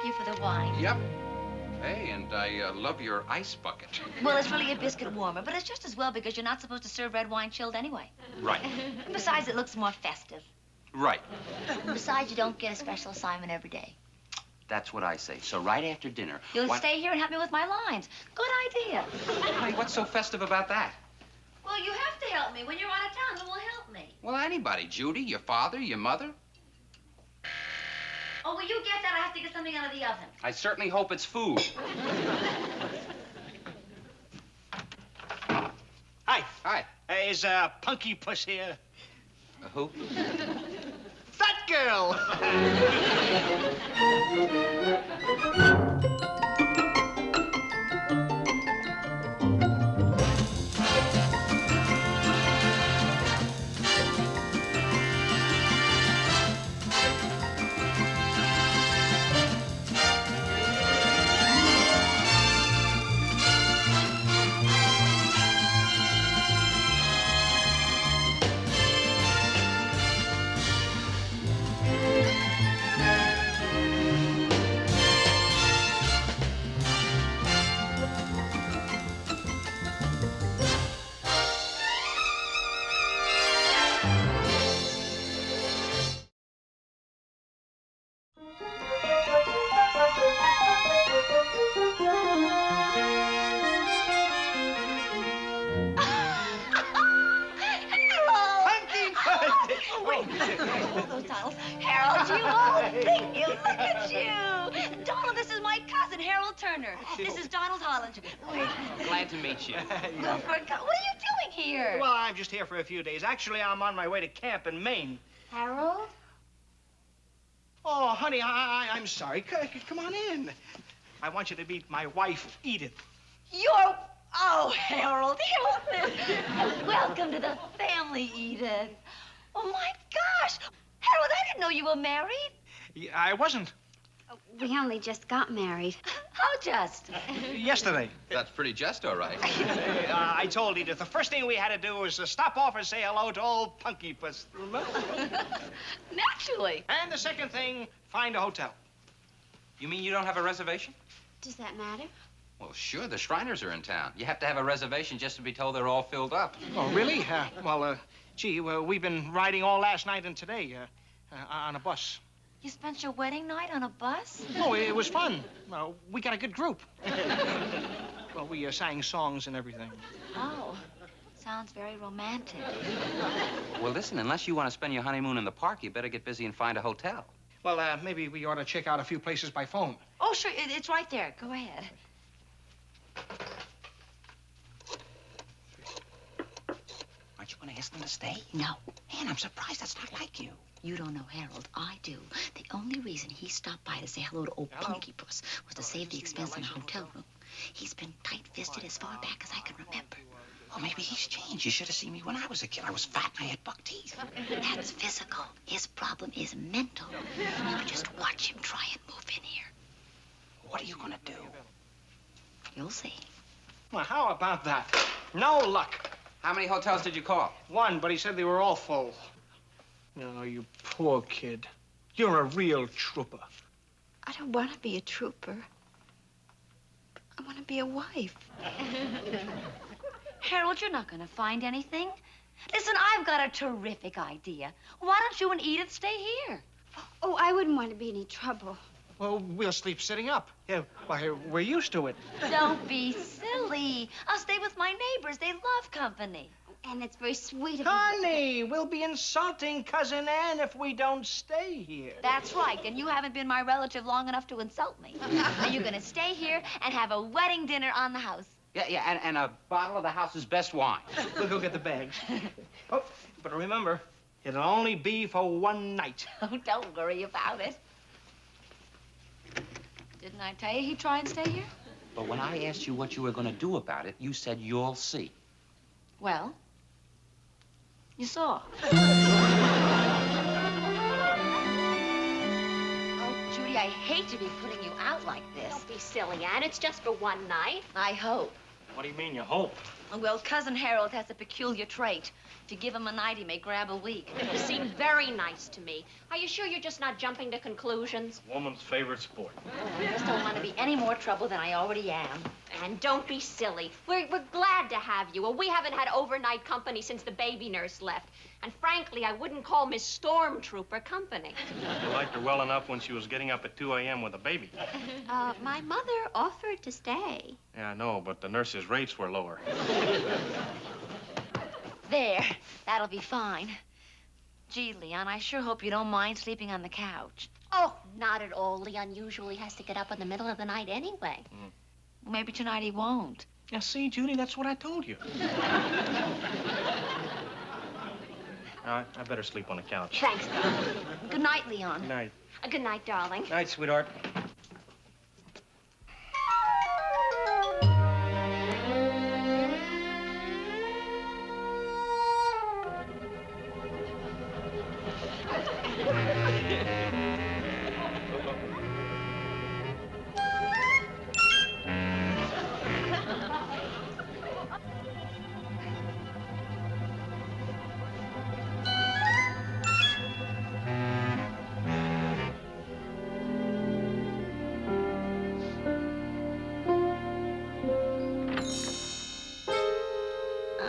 you for the wine. Yep. Hey, and I love your ice bucket. Well, it's really a biscuit warmer, but it's just as well because you're not supposed to serve red wine chilled anyway. Right. And besides, it looks more festive. Right. And besides, you don't get a special assignment every day. That's what I say. So right after dinner... You'll stay here and help me with my lines. Good idea. Hey, what's so festive about that? Well, you have to help me. When you're out of town, who will help me? Well, anybody. Judy, your father, your mother. Oh, will you get that? I have to get something out of the oven. I certainly hope it's food. Hi. Hi. Is Punky Puss here? Who? That girl! Harold, you old thing, you look at you. Donald, this is my cousin, Harold Turner. This is Donald Hollinger. Wait. Glad to meet you. Well, what are you doing here? Well, I'm just here for a few days. Actually, I'm on my way to camp in Maine. Harold? Oh, honey, I'm sorry. Come on in. I want you to meet my wife, Edith. Oh, Harold. Welcome to the family, Edith. Oh, my gosh. Harold, I didn't know you were married. Yeah, I wasn't. We only just got married. How just? Yesterday. That's pretty just all right. I told Edith the first thing we had to do was to stop off and say hello to old Punky Puss. Remember? Naturally. And the second thing, find a hotel. You mean you don't have a reservation? Does that matter? Well, sure. The Shriners are in town. You have to have a reservation just to be told they're all filled up. Oh, really? Gee, we've been riding all last night and today on a bus. You spent your wedding night on a bus? Oh, it was fun. We got a good group. Well, we sang songs and everything. Oh, sounds very romantic. Well, listen, unless you want to spend your honeymoon in the park, you better get busy and find a hotel. Well, maybe we ought to check out a few places by phone. Oh, sure, it's right there. Go ahead. Aren't you going to ask them to stay? No. Man, I'm surprised. That's not like you. You don't know Harold. I do. The only reason he stopped by to say hello to old Punky Puss was to save the expense on a hotel room. He's been tight-fisted as far back as I can remember. Oh, maybe he's changed. You should have seen me when I was a kid. I was fat and I had buck teeth. That's physical. His problem is mental. You just watch him try and move in here. What are you going to do? You'll see. Well, how about that? No luck. How many hotels did you call? One, but he said they were all full. Oh, you poor kid. You're a real trooper. I don't want to be a trooper. I want to be a wife. Harold, you're not going to find anything. Listen, I've got a terrific idea. Why don't you and Edith stay here? Oh, I wouldn't want to be any trouble. Well, we'll sleep sitting up. Yeah, why, we're used to it. Don't be silly. I'll stay with my neighbors. They love company. And it's very sweet of you. Honey, we'll be insulting Cousin Anne if we don't stay here. That's right, and you haven't been my relative long enough to insult me. Now you're going to stay here and have a wedding dinner on the house. Yeah, and a bottle of the house's best wine. We'll go get the bags. Oh, but remember, it'll only be for one night. Oh, don't worry about it. Didn't I tell you he'd try and stay here? But when I asked you what you were going to do about it, you said you'll see. Well, you saw. Oh, Judy, I hate to be putting you out like this. Don't be silly, Anne. It's just for one night. I hope. What do you mean, you hope? Well, Cousin Harold has a peculiar trait. If you give him a night, he may grab a week. You seem very nice to me. Are you sure you're just not jumping to conclusions? Woman's favorite sport. I just don't want to be any more trouble than I already am. And don't be silly. We're glad to have you. Well, we haven't had overnight company since the baby nurse left. And frankly, I wouldn't call Miss Stormtrooper company. You liked her well enough when she was getting up at 2 a.m. with a baby. My mother offered to stay. Yeah, I know, but the nurse's rates were lower. There, that'll be fine. Gee, Leon, I sure hope you don't mind sleeping on the couch. Oh, not at all. Leon usually has to get up in the middle of the night anyway. Maybe tonight he won't. Now, see, Judy, that's what I told you. All right, I better sleep on the couch. Thanks, darling. Good night, Leon. Good night. Good night, darling. Night, sweetheart.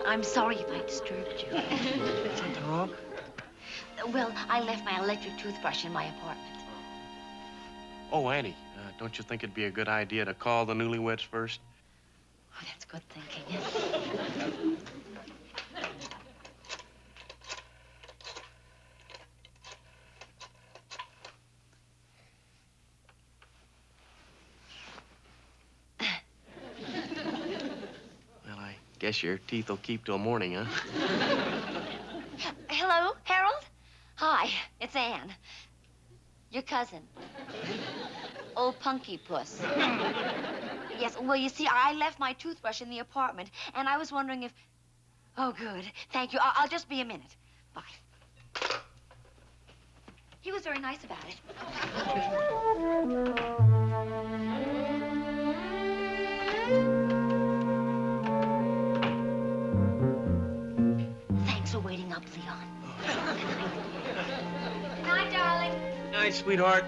I'm sorry if I disturbed you. Something wrong? Well, I left my electric toothbrush in my apartment. Oh, Annie, don't you think it'd be a good idea to call the newlyweds first? Oh, that's good thinking. Well, I guess your teeth will keep till morning, huh? Hello, Harold? Hi, it's Anne. Your cousin. Old Punky Puss. Yes, well, you see, I left my toothbrush in the apartment, and I was wondering if... Oh, good. Thank you. I'll just be a minute. Bye. He was very nice about it. Thanks for waiting up, Leon. Good night, darling. Night, sweetheart.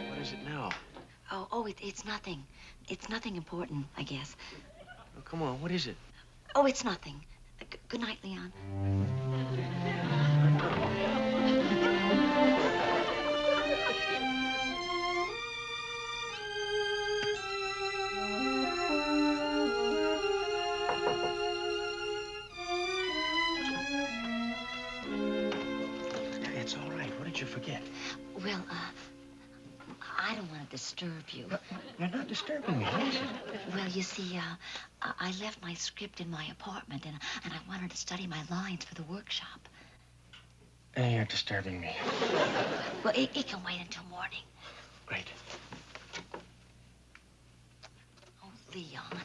What is it now? It's nothing. It's nothing important, I guess. Oh, come on, what is it? Oh, it's nothing. Good night, Leon. It's all right. What did you forget? Well, I don't want to disturb you. You're not disturbing me. What is it? Well, you see, I left my script in my apartment, and I wanted to study my lines for the workshop. You're disturbing me. Well, it can wait until morning. Great. Oh, Leon,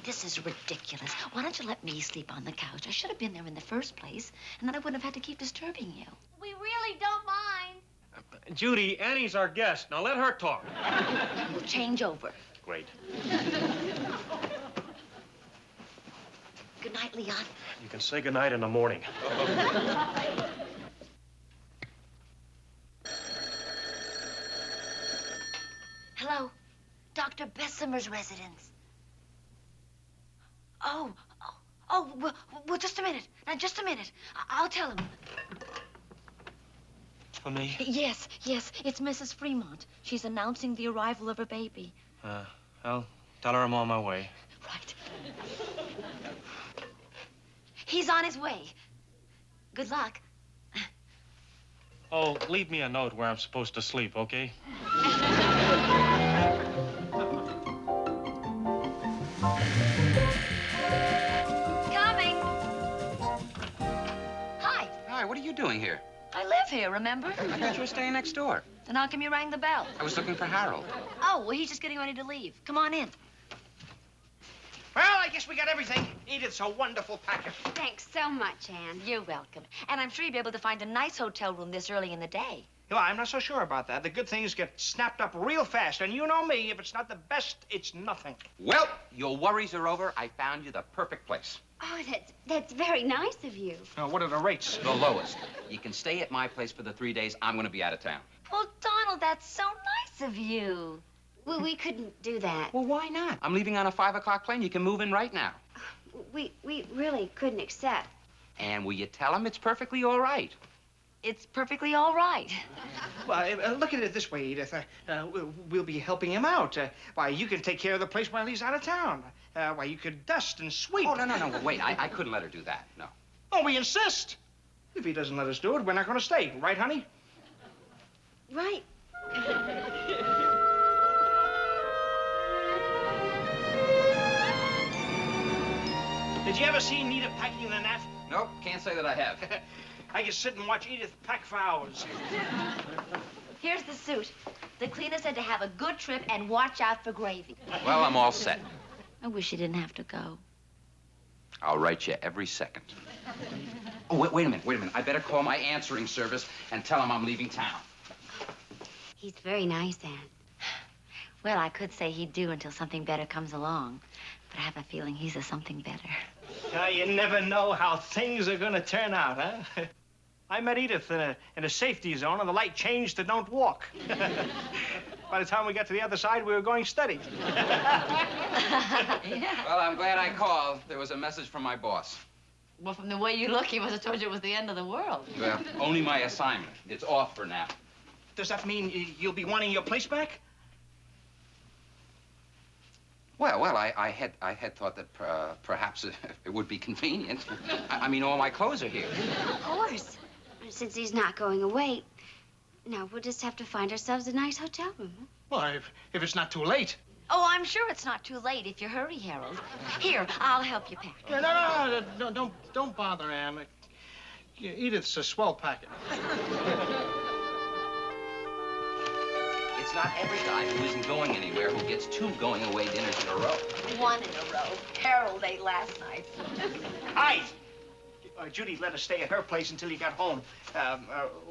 this is ridiculous. Why don't you let me sleep on the couch? I should have been there in the first place, and then I wouldn't have had to keep disturbing you. We really don't mind. Judy, Annie's our guest. Now let her talk. We'll change over. Great. Good night, Leon. You can say goodnight in the morning. Hello, Dr. Bessell's residence. Oh, well, just a minute. Now, just a minute. I'll tell him. For me? Yes, it's Mrs. Fremont. She's announcing the arrival of her baby. I'll tell her I'm on my way. Right. He's on his way. Good luck. Oh, leave me a note where I'm supposed to sleep, okay? Coming. Hi. Hi, what are you doing here? I live here, remember? I thought you were staying next door. Then how come you rang the bell? I was looking for Harold. Oh, well, he's just getting ready to leave. Come on in. Well, I guess we got everything. Edith's a wonderful packer. Thanks so much, Anne. You're welcome. And I'm sure you'll be able to find a nice hotel room this early in the day. Well, I'm not so sure about that. The good things get snapped up real fast. And you know me, if it's not the best, it's nothing. Well, your worries are over. I found you the perfect place. Oh, that's very nice of you. What are the rates? The lowest. You can stay at my place for the 3 days I'm going to be out of town. Oh, Donald, that's so nice of you. Well, we couldn't do that. Well, why not? I'm leaving on a 5 o'clock plane. You can move in right now. We really couldn't accept. And will you tell him it's perfectly all right? It's perfectly all right. Well, look at it this way, Edith. We'll be helping him out. Why, you can take care of the place while he's out of town. Why, you could dust and sweep. Oh, no. Wait, I couldn't let her do that. No. Oh, we insist. If he doesn't let us do it, we're not going to stay. Right, honey? Right. Did you ever see Nita packing than that? Nope, can't say that I have. I could sit and watch Edith pack for hours. Here's the suit. The cleaner said to have a good trip and watch out for gravy. Well, I'm all set. I wish you didn't have to go. I'll write you every second. Oh, wait a minute. I better call my answering service and tell them I'm leaving town. He's very nice, Anne. Well, I could say he'd do until something better comes along. But I have a feeling he's a something better. You never know how things are going to turn out, huh? I met Edith in a safety zone, and the light changed to don't walk. By the time we got to the other side, we were going steady. Well, I'm glad I called. There was a message from my boss. Well, from the way you look, he must have told you it was the end of the world. Well, only my assignment. It's off for now. Does that mean you'll be wanting your place back? Well, I had thought that perhaps it would be convenient. I mean, all my clothes are here. Of course. Since he's not going away, now we'll just have to find ourselves a nice hotel room. Huh? Well, if it's not too late. Oh, I'm sure it's not too late if you hurry, Harold. Here, I'll help you pack. No, don't bother, Anne. Edith's a swell packer. It's not every guy who isn't going anywhere who gets 2 going-away dinners in a row. 1 in a row. Harold ate last night. Hi! Judy let us stay at her place until you got home.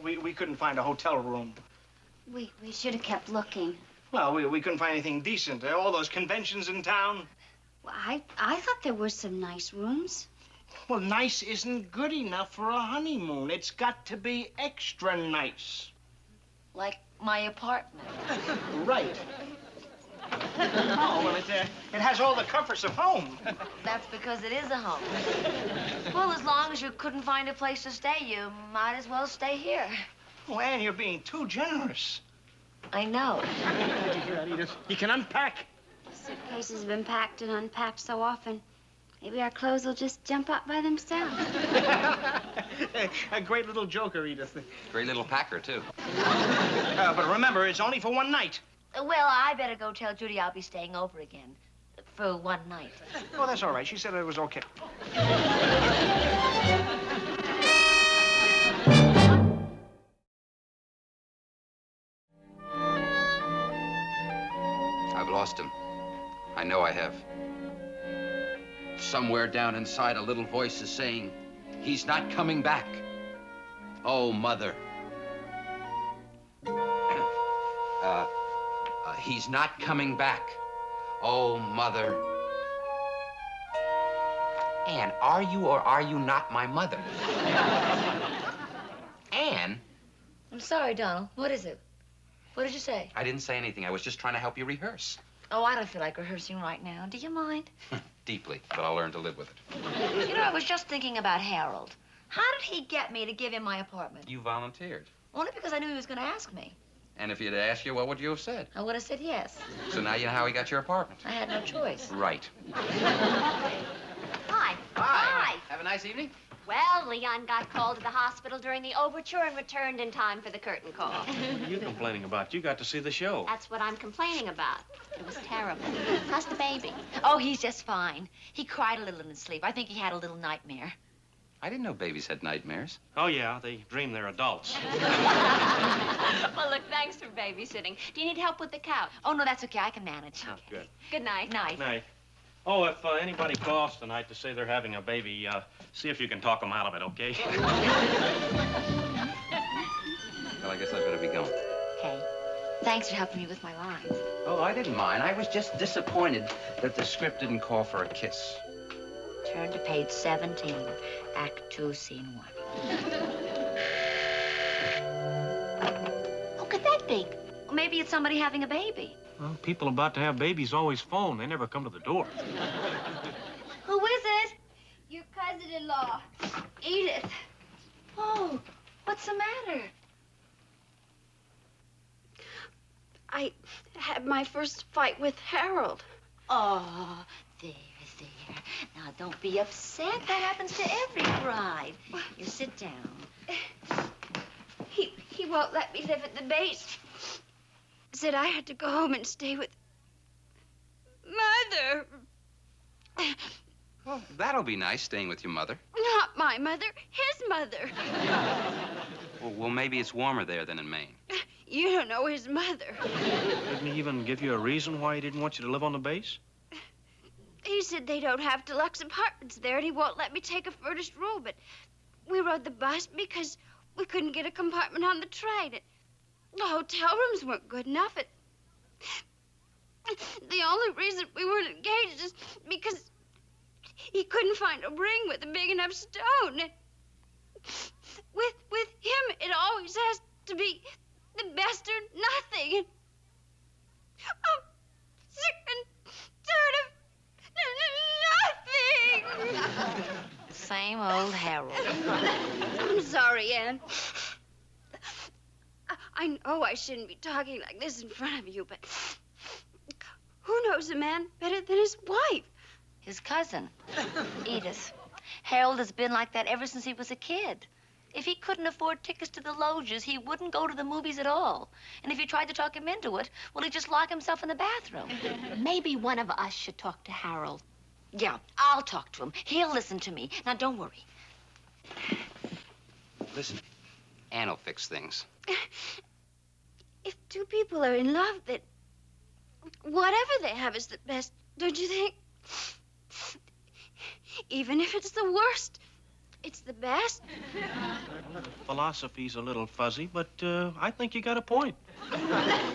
We couldn't find a hotel room. We should have kept looking. Well, we couldn't find anything decent. All those conventions in town. Well, I thought there were some nice rooms. Well, nice isn't good enough for a honeymoon. It's got to be extra nice. Like my apartment. Right. Oh, well, it has all the comforts of home. That's because it is a home. Well, as long as you couldn't find a place to stay, you might as well stay here. Oh, Anne, you're being too generous. I know. Did you hear that, Edith? You can unpack. Suitcases have been packed and unpacked so often. Maybe our clothes will just jump up by themselves. A great little joker, Edith. Great little packer, too. But remember, it's only for one night. Well, I better go tell Judy I'll be staying over again. For 1 night. Oh, that's all right. She said it was okay. I've lost him. I know I have. Somewhere down inside, a little voice is saying, he's not coming back. Oh, Mother. He's not coming back. Oh, Mother. Anne, are you or are you not my mother? Anne? I'm sorry, Donald. What is it? What did you say? I didn't say anything. I was just trying to help you rehearse. Oh, I don't feel like rehearsing right now. Do you mind? Deeply, but I'll learn to live with it. You know, I was just thinking about Harold. How did he get me to give him my apartment? You volunteered. Only because I knew he was going to ask me. And if he'd asked you, what would you have said? I would have said yes. So now you know how he got your apartment. I had no choice. Right. Hi. Hi. Have a nice evening. Well, Leon got called to the hospital during the overture and returned in time for the curtain call. What are you complaining about? You got to see the show. That's what I'm complaining about. It was terrible. How's the baby? Oh, he's just fine. He cried a little in his sleep. I think he had a little nightmare. I didn't know babies had nightmares. Oh, yeah, they dream they're adults. Well, look, thanks for babysitting. Do you need help with the couch? Oh, no, that's okay. I can manage. Oh, good. Good night. Night. Night. Oh, if anybody calls tonight to say they're having a baby, see if you can talk them out of it, okay? Well, I guess I better be going. Hey, thanks for helping me with my lines. Oh, I didn't mind. I was just disappointed that the script didn't call for a kiss. Turn to page 17, Act 2, Scene 1. Who could that be? Well, maybe it's somebody having a baby. Well, people about to have babies always phone. They never come to the door. Who is it? Your cousin-in-law, Edith. Oh, what's the matter? I had my first fight with Harold. Oh, there. Now, don't be upset. That happens to every bride. You sit down. He won't let me live at the base. Said I had to go home and stay with Mother. Well, that'll be nice, staying with your mother. Not my mother, his mother. Well, maybe it's warmer there than in Maine. You don't know his mother. Didn't he even give you a reason why he didn't want you to live on the base? He said they don't have deluxe apartments there, and he won't let me take a furnished room. But we rode the bus because we couldn't get a compartment on the train. The hotel rooms weren't good enough. The only reason we weren't engaged is because he couldn't find a ring with a big enough stone. And with him, it always has to be the best or nothing. And I'm sick and tired of nothing. Same old Harold. I'm sorry, Anne. I know I shouldn't be talking like this in front of you, but who knows a man better than his wife? His cousin, Edith. Harold has been like that ever since he was a kid. If he couldn't afford tickets to the loges, he wouldn't go to the movies at all. And if you tried to talk him into it, well, he'd just lock himself in the bathroom. Maybe one of us should talk to Harold. Yeah, I'll talk to him. He'll listen to me. Now, don't worry. Listen, Ann will fix things. If two people are in love, then whatever they have is the best, don't you think? Even if it's the worst, it's the best. Philosophy's a little fuzzy, but I think you got a point.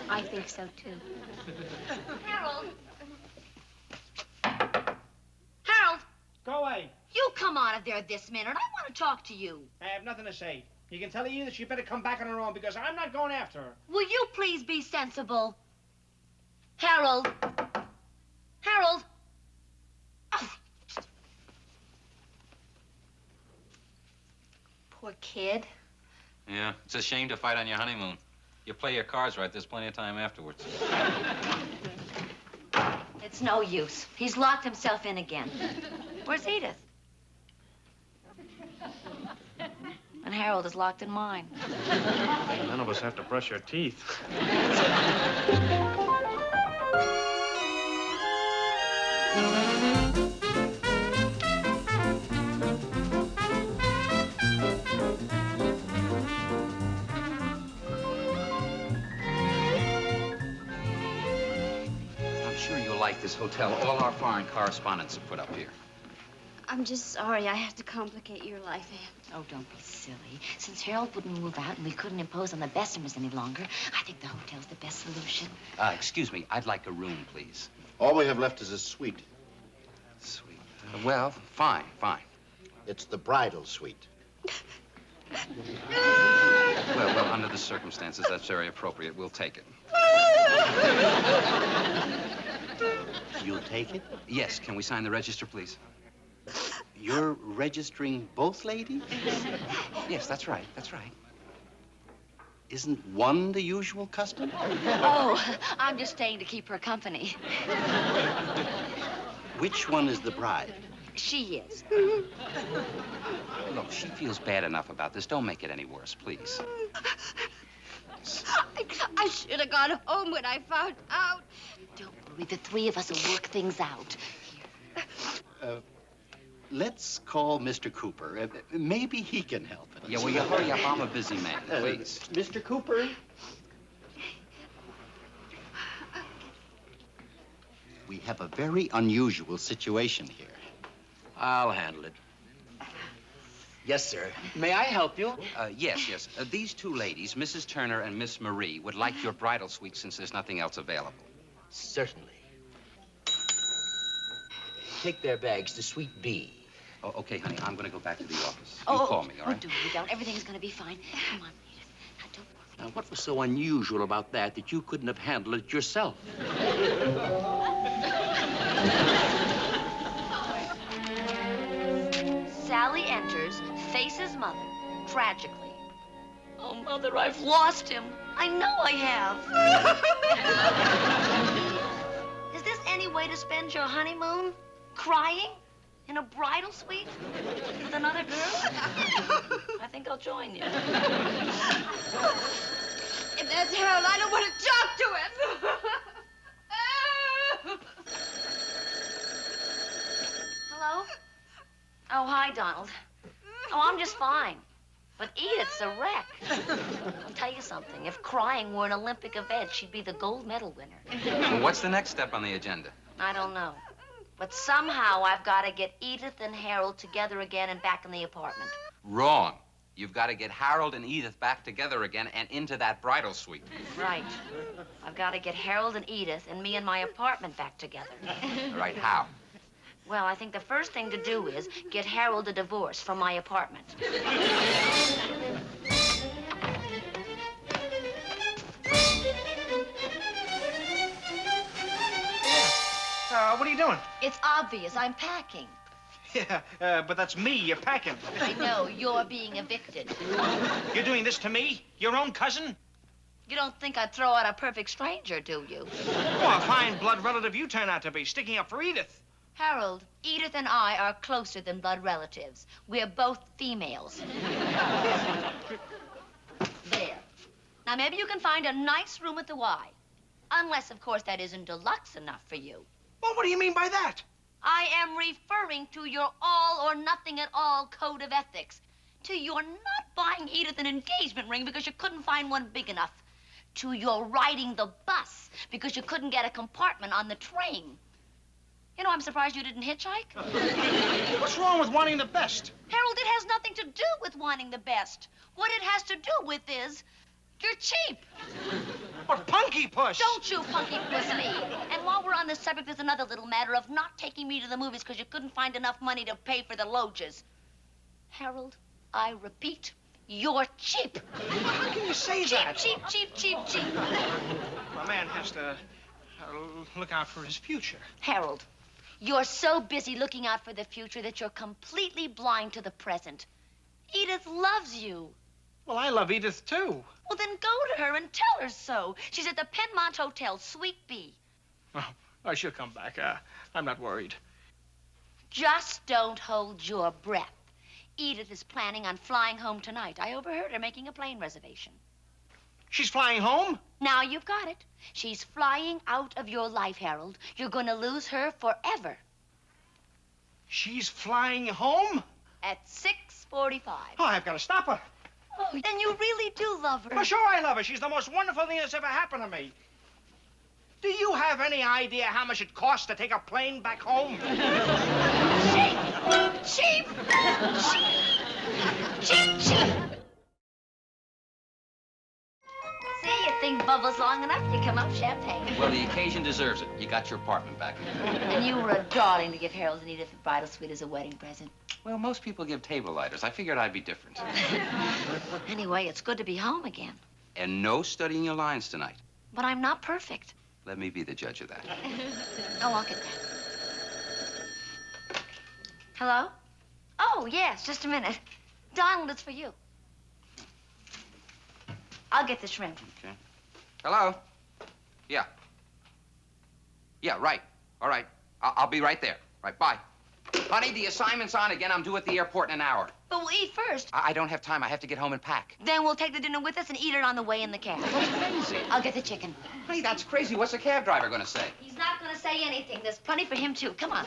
I think so, too. Harold. Harold, Go away. you come out of there this minute. I want to talk to you. I have nothing to say. You can tell Edith she better come back on her own because I'm not going after her. Will you please be sensible? Harold. Harold. Oh. Poor kid. Yeah, it's a shame to fight on your honeymoon. You play your cards right, there's plenty of time afterwards. It's no use. He's locked himself in again. Where's Edith? And Harold is locked in mine. None of us have to brush our teeth. I'm sure you'll like this hotel. All our foreign correspondents are put up here. I'm just sorry I have to complicate your life, Anne. Oh, don't be silly. Since Harold wouldn't move out and we couldn't impose on the Bessemers any longer, I think the hotel's the best solution. Excuse me, I'd like a room, please. All we have left is a suite. Sweet. Well, fine. It's the bridal suite. Well, under the circumstances, that's very appropriate. We'll take it. You'll take it? Yes, can we sign the register, please? You're registering both ladies? Yes, that's right. Isn't one the usual custom? Oh, I'm just staying to keep her company. Which one is the bride? She is. Look, she feels bad enough about this. Don't make it any worse, please. I should have gone home when I found out. Don't worry, the three of us will work things out. Let's call Mr. Cooper. Maybe he can help us. Yeah, will you hurry up? I'm a busy man, please. Mr. Cooper? we have a very unusual situation here. I'll handle it. Yes, sir. May I help you? Yes. These two ladies, Mrs. Turner and Miss Marie, would like your bridal suite since there's nothing else available. Certainly. Take their bags to Suite B. Oh, okay, honey. I'm going to go back to the office. You call me, all right? Oh, don't. Everything's going to be fine. Come on, Edith. Now, don't worry. Now, what was so unusual about that you couldn't have handled it yourself? Sally enters, faces Mother, tragically. Oh, Mother, I've lost him. I know I have. Is this any way to spend your honeymoon? Crying? In a bridal suite? With another girl? I think I'll join you. If that's Harold, I don't want to talk to him. Hello? Oh, hi, Donald. Oh, I'm just fine. But Edith's a wreck. I'll tell you something. If crying were an Olympic event, she'd be the gold medal winner. Well, what's the next step on the agenda? I don't know. But somehow I've got to get Edith and Harold together again and back in the apartment. Wrong. You've got to get Harold and Edith back together again and into that bridal suite. Right. I've got to get Harold and Edith and me in my apartment back together. All right, how? Well, I think the first thing to do is get Harold a divorce from my apartment. What are you doing? It's obvious. I'm packing. Yeah, but that's me you're packing. I know. You're being evicted. You're doing this to me? Your own cousin? You don't think I'd throw out a perfect stranger, do you? Oh, a fine blood relative you turn out to be, sticking up for Edith. Harold, Edith and I are closer than blood relatives. We're both females. There. Now, maybe you can find a nice room at the Y. Unless, of course, that isn't deluxe enough for you. Well, what do you mean by that? I am referring to your all or nothing at all code of ethics. To your not buying Edith an engagement ring because you couldn't find one big enough. To your riding the bus because you couldn't get a compartment on the train. You know, I'm surprised you didn't hitchhike. What's wrong with wanting the best? Harold, it has nothing to do with wanting the best. What it has to do with is you're cheap. What punky push? Don't you punky puss me. And while we're on this subject, there's another little matter of not taking me to the movies because you couldn't find enough money to pay for the loges. Harold, I repeat, you're cheap. How can you say that? Cheap. A man has to look out for his future. Harold, you're so busy looking out for the future that you're completely blind to the present. Edith loves you. Well, I love Edith, too. Well, then go to her and tell her so. She's at the Penmont Hotel, Suite B. Oh, she'll come back. I'm not worried. Just don't hold your breath. Edith is planning on flying home tonight. I overheard her making a plane reservation. She's flying home? Now you've got it. She's flying out of your life, Harold. You're going to lose her forever. She's flying home? At 6:45. Oh, I've got to stop her. Oh, then you really do love her. Well, sure I love her. She's the most wonderful thing that's ever happened to me. Do you have any idea how much it costs to take a plane back home? Cheap! See, you think bubbles long enough, you come up champagne. Well, the occasion deserves it. You got your apartment back. And you were a darling to give Harold and Edith a bridal suite as a wedding present. Well, most people give table lighters. I figured I'd be different. Anyway, it's good to be home again. And no studying your lines tonight. But I'm not perfect. Let me be the judge of that. Oh, I'll get that. Hello? Oh, yes, just a minute. Donald, it's for you. I'll get the shrimp. Okay. Hello? Yeah. Yeah, right. All right. I'll be right there. Right, bye. Honey, the assignment's on again. I'm due at the airport in an hour. But we'll eat first. I don't have time. I have to get home and pack. Then we'll take the dinner with us and eat it on the way in the cab. That's crazy. I'll get the chicken. Honey, that's crazy. What's the cab driver going to say? He's not going to say anything. There's plenty for him, too. Come on.